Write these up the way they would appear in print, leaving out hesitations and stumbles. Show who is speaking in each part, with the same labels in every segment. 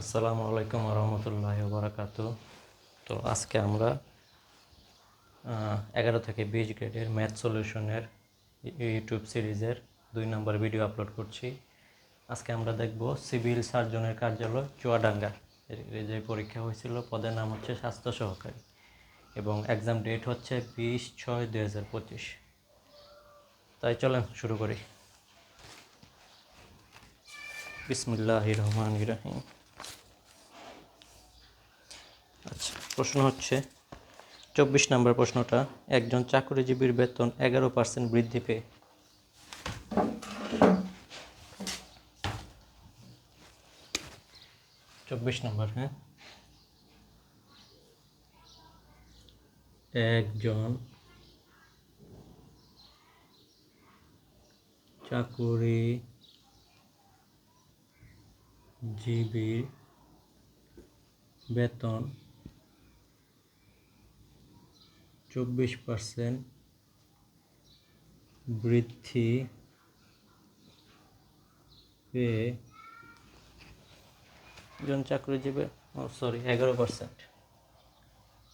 Speaker 1: আসসালামু আলাইকুম রহমতুল্লাহি বারাকাতু। তো আজকে আমরা 11 থেকে 20 গ্রেডের ম্যাথ সলিউশনের ইউটিউব সিরিজের 2 নম্বর ভিডিও আপলোড করছি। আজকে আমরা দেখব সিভিল সার্জনের কার্যালয় চুয়াডাঙ্গা এর যে পরীক্ষা হয়েছিল, পদের নাম হচ্ছে স্বাস্থ্য সহকারী এবং এক্সাম ডেট হচ্ছে 20/6/2025। তাই চলেন শুরু করি। বিসমিল্লাহির রহমানির রহিম। আচ্ছা, প্রশ্ন হচ্ছে 24 নম্বর প্রশ্নটা, একজন চাকরিজীবীর বেতন 11% বৃদ্ধি পেয়ে 24 নম্বর, একজন চাকরিজীবীর বেতন 24% বৃদ্ধি পেয়ে একজন চাকরিজীবী 11%,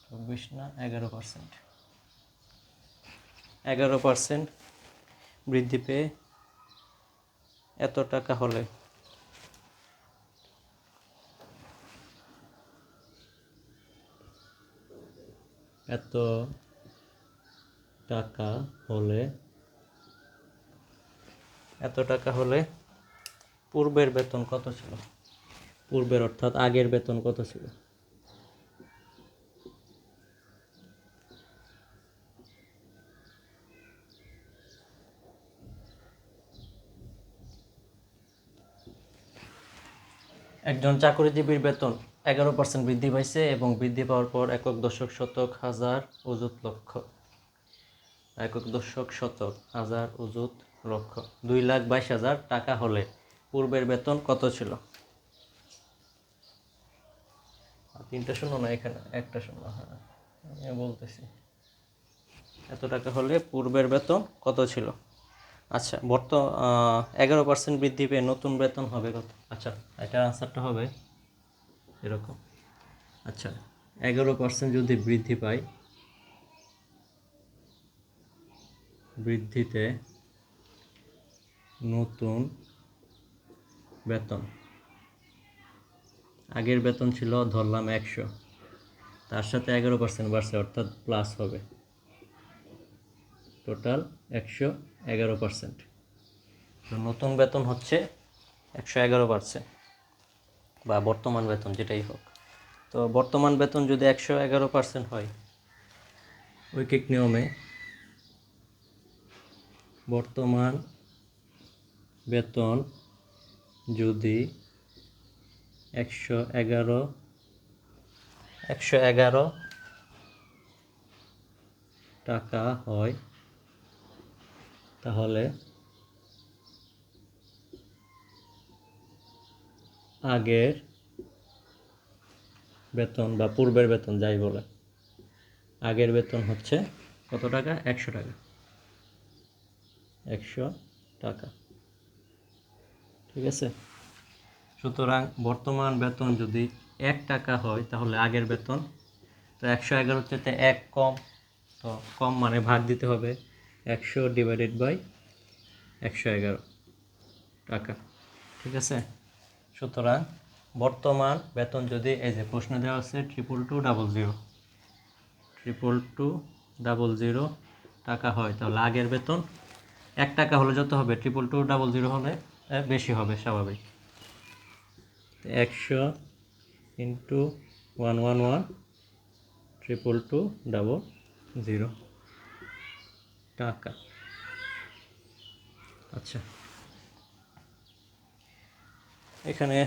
Speaker 1: 24 না 11%, 11% বৃদ্ধি পেয়ে এত টাকা হলে এত টাকা হলে পূর্বের বেতন কত ছিল? পূর্বের অর্থাৎ আগের বেতন কত ছিল? একজন চাকরিজীবীর বেতন 11% বৃদ্ধি পাইছে এবং বৃদ্ধি পাওয়ার পর একক দশক শতক হাজার অযুত লক্ষ, একক দশক শতক হাজার অযুত লক্ষ 2,22,000 টাকা হলে পূর্বের বেতন কত ছিল? 3টা শূন্য না, এখানে একটা শূন্য। হ্যাঁ, আমি বলতেছি এত টাকা হলে পূর্বের বেতন কত ছিল। আচ্ছা, 11% বৃদ্ধি পেয়ে নতুন বেতন হবে কত? আচ্ছা, এটার আনসারটা হবে এরকম। আচ্ছা, 11% যদি বৃদ্ধি পায়, বৃদ্ধিতে নতুন বেতন, আগের বেতন ছিল ধরলাম 100, তার সাথে 11% বাড়ছে অর্থাৎ প্লাস হবে, টোটাল 111%। তো নতুন বেতন হচ্ছে 111% বা বর্তমান বেতন যেটাই হোক। তো বর্তমান বেতন যদি 111% হয়, ঐকিক নিয়মে বর্তমান বেতন যদি 111 টাকা হয়, তাহলে আগের বেতন বা পূর্বের বেতন যাই বলে, আগের বেতন হচ্ছে কত টাকা? 100 টাকা, 100 টাকা। ঠিক আছে? সুতরাং বর্তমান বেতন যদি 1 টাকা হয়, তাহলে আগের বেতন তো 111 থেকে 1 কম, তো কম মানে ভাগ দিতে হবে 100/111 টাকা। ঠিক আছে? সুতরাং বর্তমান বেতন যদি, এই যে প্রশ্ন দেওয়া আছে 22200 টাকা হয়, তাহলে আগের বেতন 1 টাকা হলে যত হবে? 22200 হলে বেশি হবে স্বাভাবিক। 100 × 111 22200 টাকা। আচ্ছা, এখানে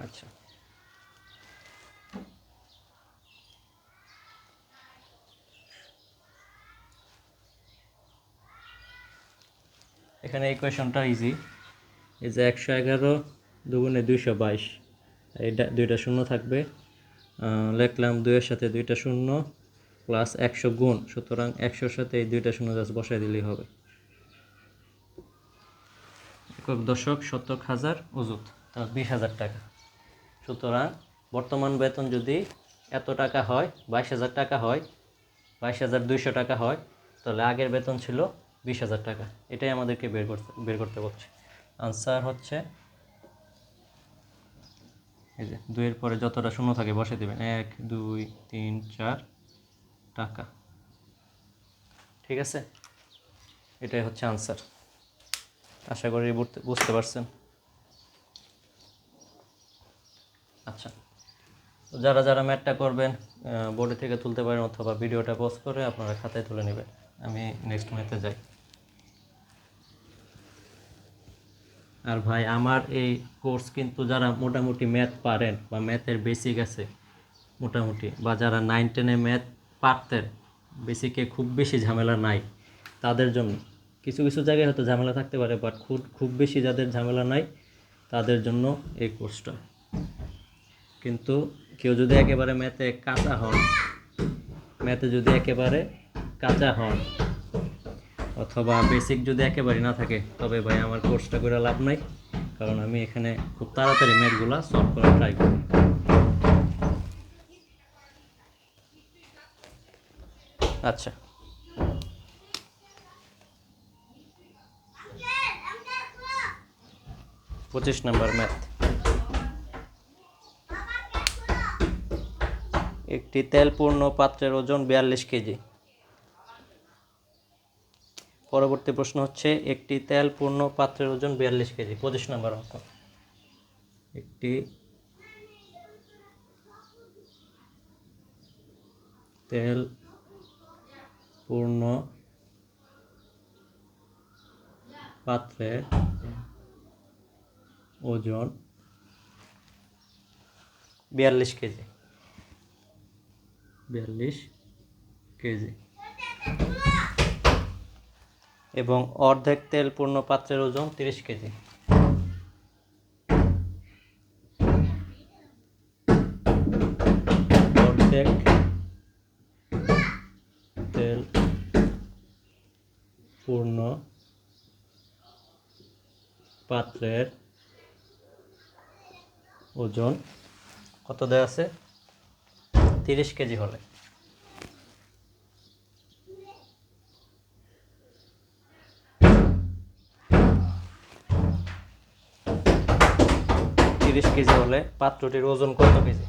Speaker 1: আচ্ছা এখানে ইকুয়েশনটা ইজি। এই যে 111 দুগুণে 222, এইটা দুইটা শূন্য থাকবে, লিখলাম 2-এর সাথে 2টা শূন্য প্লাস 100 গুণ, সুতরাং 100-র সাথে এই 2টা শূন্য জাস্ট বসাই দিলেই হবে। একক দশক শতক হাজার অযুত, তাহলে 20,000 টাকা। সুতরাং বর্তমান বেতন যদি এত টাকা হয়, 22,000 টাকা হয়, 22,200 টাকা হয়, তাহলে আগের বেতন ছিল 20,000 টাকা। এটাই আমাদেরকে বের করতে বলছে। আনসার হচ্ছে এই যে 2-এর পরে যতটা শূন্য থাকে বসে দেবেন, 1 2 3 4 টাকা। ঠিক আছে, এটাই হচ্ছে আনসার। আশা করি বুঝতে পারছেন। আচ্ছা, যারা যারা ম্যাথটা করবেন বোর্ডে থেকে তুলতে পারেন, অথবা ভিডিওটা পজ করে আপনারা খাতায় তুলে নেবেন। আমি নেক্সট ম্যাথে যাই। আর ভাই, আমার এই কোর্স কিন্তু যারা মোটামুটি ম্যাথ পারেন বা ম্যাথের বেসিক আছে মোটামুটি, বা যারা 9-10-এ ম্যাথ পারতেন, বেসিকে খুব বেশি ঝামেলা নাই তাদের জন্য। কিছু কিছু জায়গায় হয়তো ঝামেলা থাকতে পারে, বাট খুব বেশি যাদের ঝামেলা নাই তাদের জন্য এই কোর্সটা। কিন্তু কেউ যদি একেবারে ম্যাথে কাঁচা হন অথবা বেসিক যদি একেবারে না থাকে, তবে ভাই আমার কোর্সটা করে লাভ নাই, কারণ আমি এখানে খুব তাড়াতাড়ি ম্যাথগুলো সলভ করার ট্রাই করি। আচ্ছা, 25 নম্বর ম্যাথ। একটি তেলপূর্ণ পাত্রের ওজন 42 কেজি। পরবর্তী প্রশ্ন হচ্ছে, একটি তেলপূর্ণ পাত্রের ওজন 42 কেজি। 25 নম্বর অঙ্ক। একটি তেলপূর্ণ পাত্রের ওজন 42 কেজি। 42 কেজি। এবং অর্ধেক তেলপূর্ণ পাত্রের ওজন 30 কেজি। অর্ধেক তেলপূর্ণ পাত্রের ওজন কত দেওয়া আছে? 30 কেজি হলে 30 কেজি হলে পাত্রটির ওজন কত কেজি?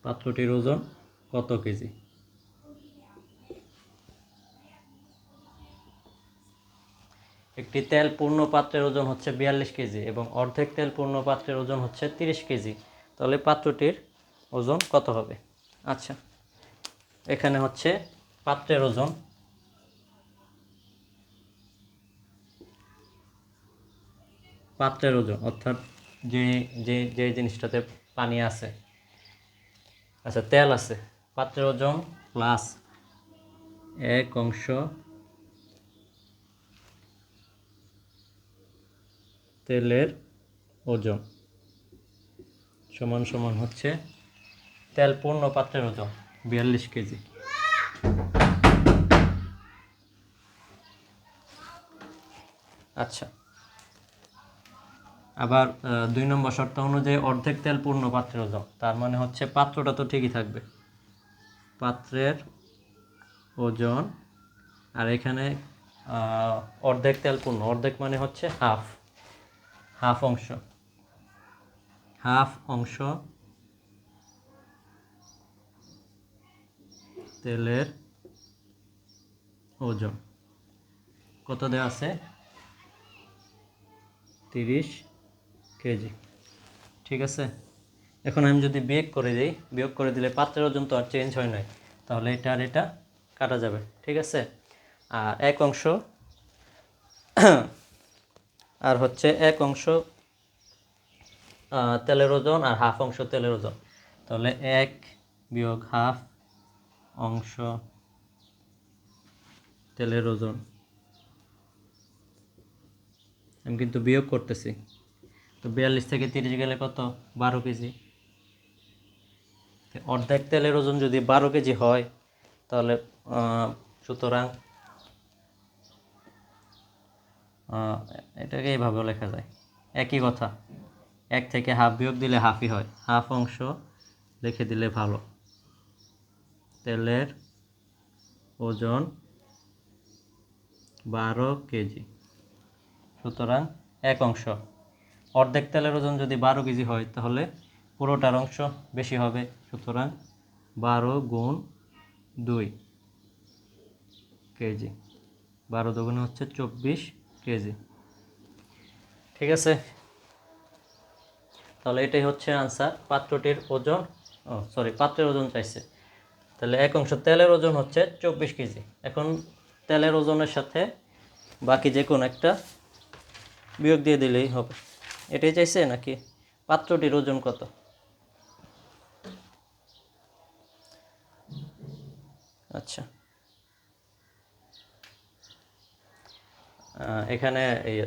Speaker 1: পাত্রটির ওজন কত কেজি? একটি তেলপূর্ণ পাত্রের ওজন হচ্ছে 42 কেজি এবং অর্ধেক তেলপূর্ণ পাত্রের ওজন হচ্ছে 30 কেজি। তাহলে পাত্রটির ওজন কত হবে? আচ্ছা, এখানে হচ্ছে পাত্রের ওজন, অর্থাৎ যে যে যে জিনিসটাতে পানি আছে, আচ্ছা তেল আছে, পাত্রের ওজন প্লাস 1 অংশ তেলের ওজন সমান সমান হচ্ছে তেলপূর্ণ পাত্রের ওজন 42 কেজি। আচ্ছা, আবার 2 নম্বর শর্ত অনুযায়ী অর্ধেক তেলপূর্ণ পাত্রের ওজন, তার মানে হচ্ছে পাত্রটা তো ঠিকই থাকবে, পাত্রের ওজন, আর এখানে অর্ধেক তেলপূর্ণ, অর্ধেক মানে হচ্ছে হাফ অংশ তেলের ওজন কত দেওয়া আছে? 30 কেজি। ঠিক আছে, এখন আমি যদি বিয়োগ করে দিলে পাত্রের ওজন তো আর চেঞ্জ হয় নাই, তাহলে এটা আর এটা কাটা যাবে। ঠিক আছে, আর 1 অংশ আর হচ্ছে 1 অংশ তেলের ওজন আর হাফ অংশ তেলের ওজন, তাহলে 1 বিয়োগ হাফ অংশ তেলের ওজন, আমি কিন্তু বিয়োগ করতেছি, তো 42 থেকে 30 গেলে কত? 12 কেজি। অর্ধেক তেলের ওজন যদি 12 কেজি হয় তাহলে সুতরাং এটাকে এইভাবেও লেখা যায়, একই কথা। 1 থেকে হাফ বিয়োগ দিলে হাফই হয়, হাফ অংশ লিখে দিলে ভালো। তেলের ওজন 12 কেজি, সুতরাং 1 অংশ। অর্ধেক তেলের ওজন যদি 12 কেজি হয় তাহলে পুরোটার অংশ বেশি হবে, সুতরাং 12 গুণ 2 কেজি। 12 দুগুণে হচ্ছে 24 কেজি। ঠিক আছে, তাহলে এটাই হচ্ছে আনসার। পাত্রটির ওজন, পাত্রের ওজন চাইছে, তাহলে 1 অংশ তেলের ওজন হচ্ছে 24 কেজি। এখন তেলের ওজনের সাথে বাকি যে কোনো একটা বিয়োগ দিয়ে দিলেই হবে। এটাই চাইছে নাকি পাত্রটির ওজন কত? আচ্ছা, এখানে এই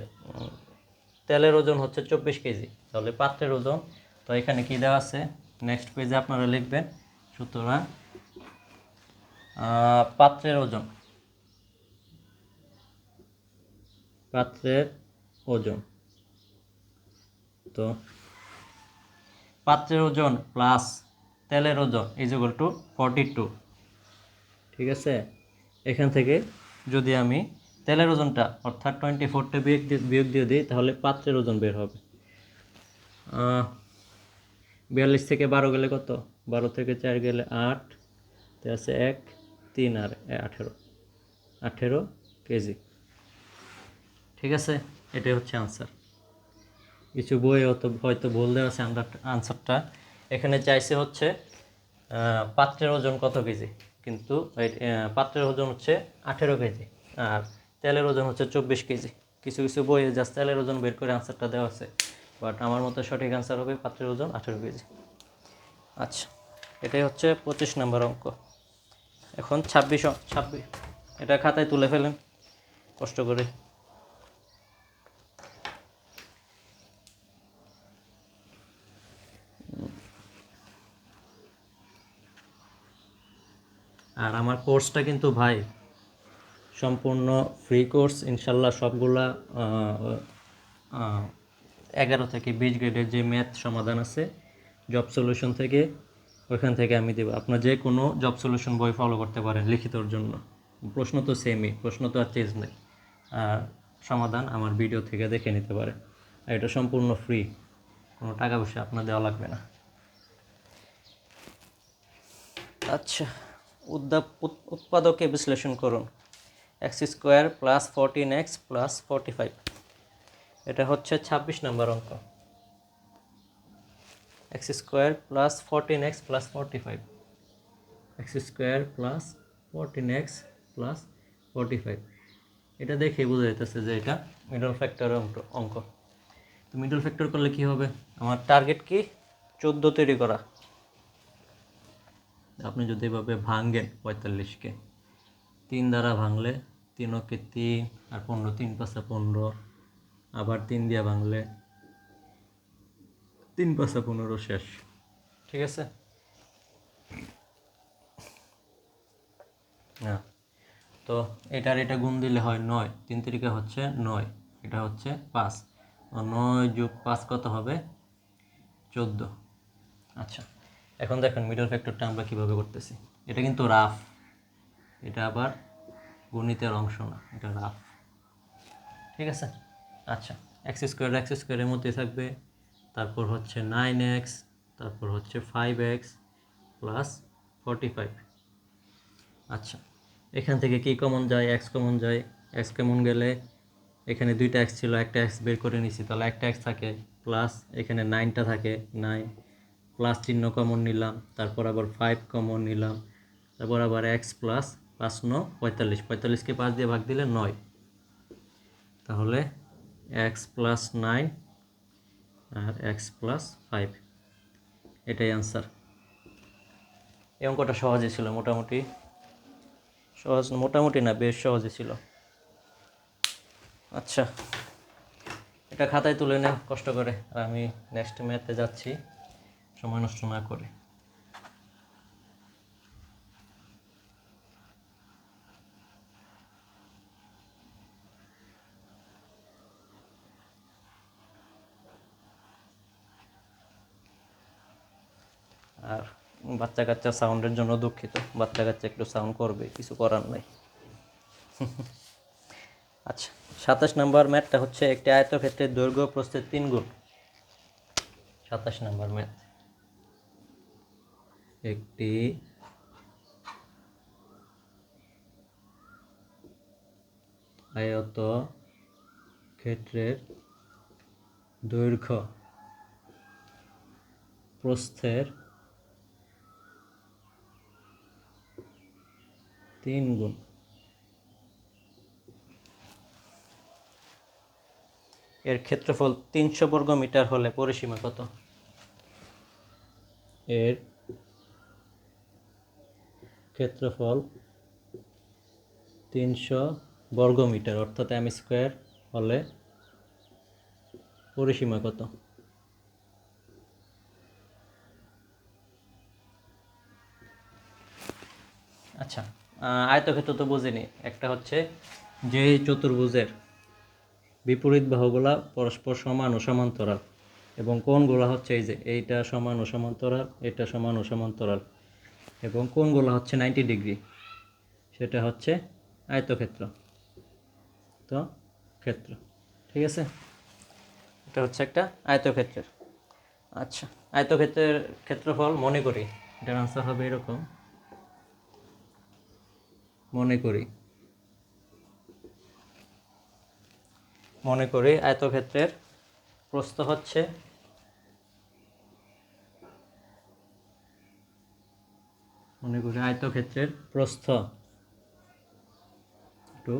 Speaker 1: তেলের ওজন হচ্ছে 24 কেজি, তাহলে পাত্রের ওজন, তো এখানে কি দেওয়া আছে নেক্সট পেজে আপনারা লিখবেন। সুতরাং পাত্রের ওজন, তো পাত্রের ওজন প্লাস তেলের ওজন ইজ ইকুয়াল টু 42। ঠিক আছে, এখান থেকে যদি আমি তেলের ওজনটা অর্থাৎ 24টা বিয়োগ দিয়ে দিই তাহলে পাত্রের ওজন বের হবে। 42 থেকে 12 গেলে কত? 12 থেকে 4 গেলে 8, আছে 1, 3 আর 18 কেজি। ঠিক আছে, এটাই হচ্ছে আনসার। কিছু বই হয়তো ভুল দেওয়া আছে আনসারটা। এখানে চাইছে হচ্ছে পাত্রের ওজন কত কেজি, কিন্তু পাত্রের ওজন হচ্ছে 18 কেজি আর তেলের ওজন হচ্ছে 24 কেজি। কিছু কিছু বইয়ে জাস্ট তেলের ওজন বের করে আনসারটা দেওয়া আছে, বাট আমার মতে সঠিক আনসার হবে পাত্রের ওজন 18 কেজি। আচ্ছা, এটাই হচ্ছে 25 নম্বর অঙ্ক। এখন 26 এটা খাতায় তুলে ফেলেন কষ্ট করে। আর আমার কোর্সটা কিন্তু ভাই সম্পূর্ণ ফ্রি কোর্স, ইনশাল্লাহ। সবগুলা 11 থেকে 20 গ্রেডের যে ম্যাথ সমাধান আছে জব সলিউশন থেকে, ওইখান থেকে আমি দেবো। আপনার যে কোনো জব সলিউশন বই ফলো করতে পারেন লিখিতর জন্য। প্রশ্ন তো সেমই, প্রশ্ন তো আর চেঞ্জ নেই। আর সমাধান আমার ভিডিও থেকে দেখে নিতে পারেন। আর এটা সম্পূর্ণ ফ্রি, কোনো টাকা পয়সা আপনার দেওয়া লাগবে না। আচ্ছা, উৎপাদকে বিশ্লেষণ করুন। x² প্লাস 14x প্লাস 45, এটা হচ্ছে 26 নম্বর অঙ্ক। x² plus 14x plus 45, x² plus 14x plus 45, এটা দেখে বোঝা যাইতেছে যে এটা মিডল ফ্যাক্টর অঙ্ক। তো মিডল ফ্যাক্টর করলে কি হবে? আমার টার্গেট কি 14 তৈরি করা। আপনি যদি এভাবে ভাঙেন 45কে 3 দ্বারা ভাঙলে 3 ওকে 3 আর 15, 3 5 15, আবার 3 দিয়ে ভাঙলে 3 5 15, শেষ। ঠিক আছে, হ্যাঁ। তো এটা গুণ দিলে হয় 9, 3 তিরিকা হচ্ছে 9, এটা হচ্ছে 5, 9 যোগ 5 কত হবে? 14। আচ্ছা, এখন দেখেন মিডল ফ্যাক্টরটা আমরা কীভাবে করতেছি। এটা কিন্তু রাফ, এটা আবার গণিতের অংশ না, এটা রাফ। ঠিক আছে, আচ্ছা, x² মধ্যে থাকবে, তারপর হচ্ছে 9x, তারপর হচ্ছে 5x প্লাস 45। আচ্ছা, এখান থেকে কি কমন যায়? x কমন যায়। x কমন গেলে এখানে 2টা x ছিল, একটা x বের করে নিছি, তাহলে একটা x থাকে, প্লাস এখানে 9টা থাকে, 9 প্লাস চিহ্ন কমন নিলাম, তারপর আবার 5 কমন নিলাম, তারপর আবার x প্লাস 5 9 45, 45কে 5 দিয়ে ভাগ দিলে 9, তাহলে x প্লাস 9 আর x প্লাস 5, এটাই আনসার। এই অঙ্কটা সহজই ছিল, মোটামুটি মোটামুটি না, বেশ সহজই ছিল। আচ্ছা, এটা খাতায় তুলে নেন কষ্ট করে, আর আমি নেক্সট ম্যাথে যাচ্ছি সময় নষ্ট না করে। আর বাচ্চা কাচ্চা সাউন্ডের জন্য দুঃখিত, বাচ্চা কাচ্চা একটু সাউন্ড করবে, কিছু করার নাই। আচ্ছা, 27 নম্বর ম্যাথটা হচ্ছে একটি আয়তক্ষেত্রের দৈর্ঘ্য প্রস্থের 3 গুণ। 27 নম্বর ম্যাথ, একটি আয়তক্ষেত্রের দৈর্ঘ্য প্রস্থের 3 গুণ। এর ক্ষেত্রফল 300 বর্গ মিটার হলে পরিসীমা কত? এর ক্ষেত্রফল 300 বর্গ মিটার অর্থাৎ m স্কয়ার হলে পরিসীমা কত? আচ্ছা, আয়তক্ষেত্র তো বুঝিনি। একটা হচ্ছে যে চতুর্ভুজের বিপরীত বাহুগুলা পরস্পর সমান ও সমান্তরাল, এবং কোণগুলো হচ্ছে এই যে এইটা সমান ও সমান্তরাল, এটা সমান ও সমান্তরাল, এবং কোণগুলো হচ্ছে 90 ডিগ্রি, সেটা হচ্ছে আয়তক্ষেত্র। তো ক্ষেত্র, ঠিক আছে, এটা হচ্ছে একটা আয়তক্ষেত্রের। আচ্ছা, আয়তক্ষেত্রের ক্ষেত্রফল মনে করি, এটার আনসার হবে এরকম। মনে করি আয়তক্ষেত্রের প্রস্থ হচ্ছে টু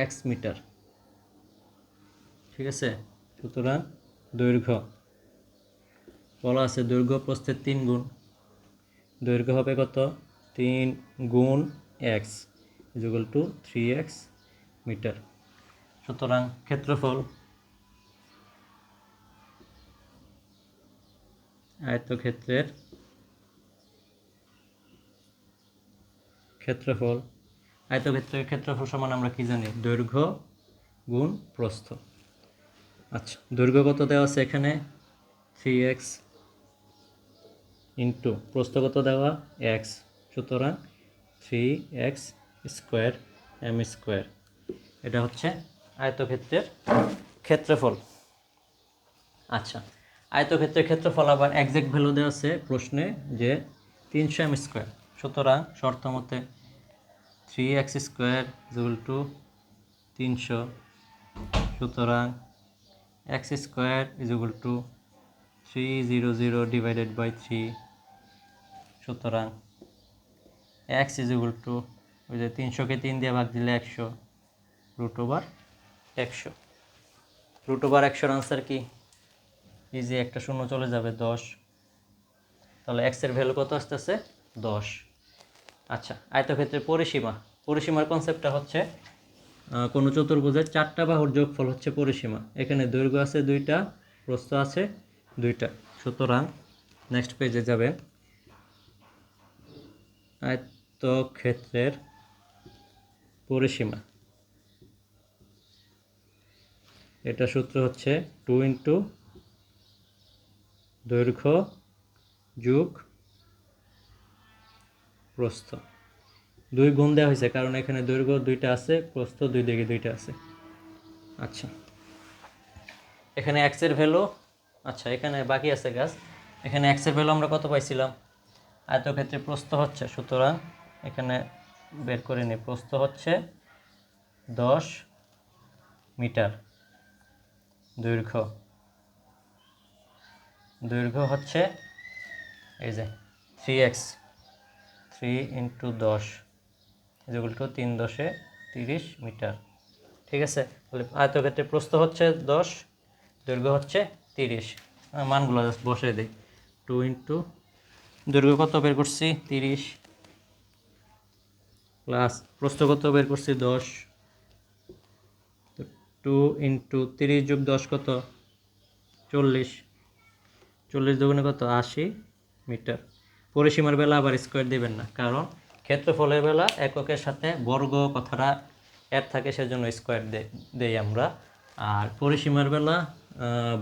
Speaker 1: x মিটার, ঠিক আছে। সুতরাং দৈর্ঘ্য বলা আছে দৈর্ঘ্য প্রস্থের 3 গুণ, দৈর্ঘ্য হবে কত? 3 গুণ x equal to 3x metre. সুতরাং ক্ষেত্রফল, আয়তক্ষেত্রের ক্ষেত্রফল সমান আমরা কি জানি? দৈর্ঘ্য গুণ প্রস্থ। আচ্ছা, দৈর্ঘ্য কত দেওয়া আছে এখানে? 3x ইন্টু প্রস্থ কত দেওয়া? x, সুতরাং 3x স্কোয়ার m স্কোয়ার। এটা হচ্ছে আয়তক্ষেত্রের ক্ষেত্রফল। আচ্ছা, আয়তক্ষেত্রের ক্ষেত্রফল আবার এক্সাক্ট ভ্যালু দেওয়া আছে প্রশ্নে যে 300 m স্কোয়ার। সুতরাং শর্ত মতে 3x স্কোয়ার ইকুয়াল টু 300, সুতরাং x square equal to 300 divided by 3, সুতরাং x ইকুয়াল টু ওই যে 300কে 3 দিয়ে ভাগ দিলে 100, রুট ওভার 100। রুট ওভার 100-র আনসার কি? এই যে একটা শূন্য চলে যাবে, 10। তাহলে x এর ভ্যালু কত আসতেছে? 10। আচ্ছা, আয়তক্ষেত্রের পরিসীমার কনসেপ্টটা হচ্ছে কোনো চতুর্ভুজের 4টা বাহুর যোগফল হচ্ছে পরিসীমা। এখানে দৈর্ঘ্য আছে 2টা, প্রস্থ আছে 2টা, সুতরাং নেক্সট পেজে যাবেন। আয়তক্ষেত্রের পরিসীমা, এটা সূত্র হচ্ছে 2 ইন্টু দৈর্ঘ্য যোগ প্রস্থ। 2 গুণ দেওয়া হয়েছে কারণ এখানে দৈর্ঘ্য 2টা আছে, প্রস্থ 2 দিকে 2টা আছে। আচ্ছা, এখানে x এর ভ্যালু, আচ্ছা এখানে বাকি আছে গাছ, এখানে x এর ভ্যালু আমরা কত পাইছিলাম? আয়তক্ষেত্রে প্রস্থ হচ্ছে, সুতরাং এখানে বের করে নিই, প্রস্থ হচ্ছে 10 মিটার, দৈর্ঘ্য হচ্ছে এই যে 3x, 3 into 10 equal to 3 10 30 metre, ঠিক আছে। তাহলে আয়তক্ষেত্রে প্রস্থ হচ্ছে 10, দৈর্ঘ্য হচ্ছে 30, মানগুলো জাস্ট বসিয়ে দিই। 2 ইন্টু দৈর্ঘ্য কত বের করছি? 30, প্লাস প্রস্থ কত বের করছি? 10, 2 ইন্টু 30 যোগ 10 কত? 40, 40 দুগুণে কত? 80 মিটার। পরিসীমার বেলা আবার স্কোয়ার দিবেন না, কারণ ক্ষেত্রফলের বেলা এককের সাথে বর্গ কথাটা অ্যাড থাকে, সেজন্য স্কোয়ার দেই আমরা। আর পরিসীমার বেলা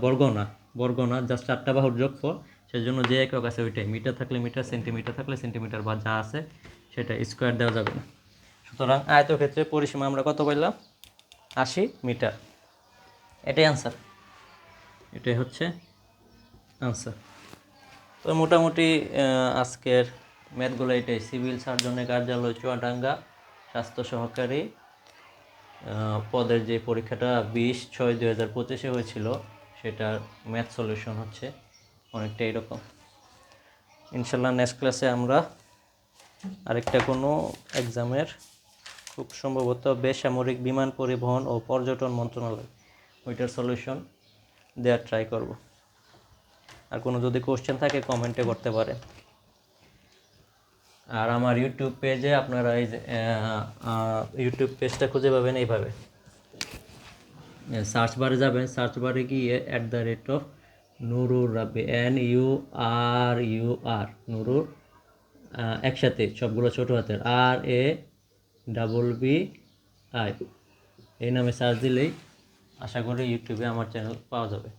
Speaker 1: বর্গ না, জাস্ট 4টা বাহুর যোগফল, সেজন্য যে একক আছে ওইটাই, মিটার থাকলে মিটার, সেন্টিমিটার থাকলে সেন্টিমিটার, বা যা আছে সেটা স্কোয়ার দেওয়া যাবে না। সুতরাং আয়তক্ষেত্রের পরিসীমা আমরা কত পাইলাম? 80 মিটার। এটাই আনসার, এটাই হচ্ছে আনসার। তো মোটামুটি আজকের ম্যাথগুলো এটাই। সিভিল সার্জনের কার্যালয়, চুয়াডাঙ্গা, স্বাস্থ্য সহকারী পদের যে পরীক্ষাটা 20/6/2025 হয়েছিল, সেটার ম্যাথ সলিউশন হচ্ছে অনেকটা এরকম। ইনশাল্লাহ নেক্সট ক্লাসে আমরা আরেকটা কোনো এক্সামের, খুব সম্ভবত বেসামরিক বিমান পরিবহন ও পর্যটন মন্ত্রণালয়, ওইটার সলিউশন দেওয়ার ট্রাই করব। আর কোনো যদি কোশ্চেন থাকে কমেন্টে করতে পারেন। আর আমার ইউটিউব পেজে আপনারা এই যে ইউটিউব পেজটা খুঁজে পাবেন এইভাবে, সার্চ বারে যাবেন, সার্চ বারে গিয়ে @নুরুর রাব্বি, NURUR, নুরুর, একসাথে সবগুলো ছোটো হাতের, RABBI, এই নামে সার্চ দিলেই আশা করি ইউটিউবে আমার চ্যানেল পাওয়া যাবে।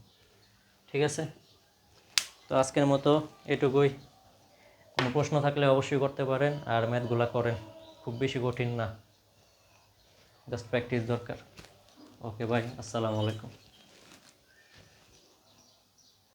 Speaker 1: ঠিক আছে, তো আজকের মতো এটুকুই। কোনো প্রশ্ন থাকলে অবশ্যই করতে পারেন, আর ম্যাথগুলো করেন, খুব বেশি কঠিন না, জাস্ট প্র্যাকটিস দরকার। ওকে, বাই, আসসালামু আলাইকুম।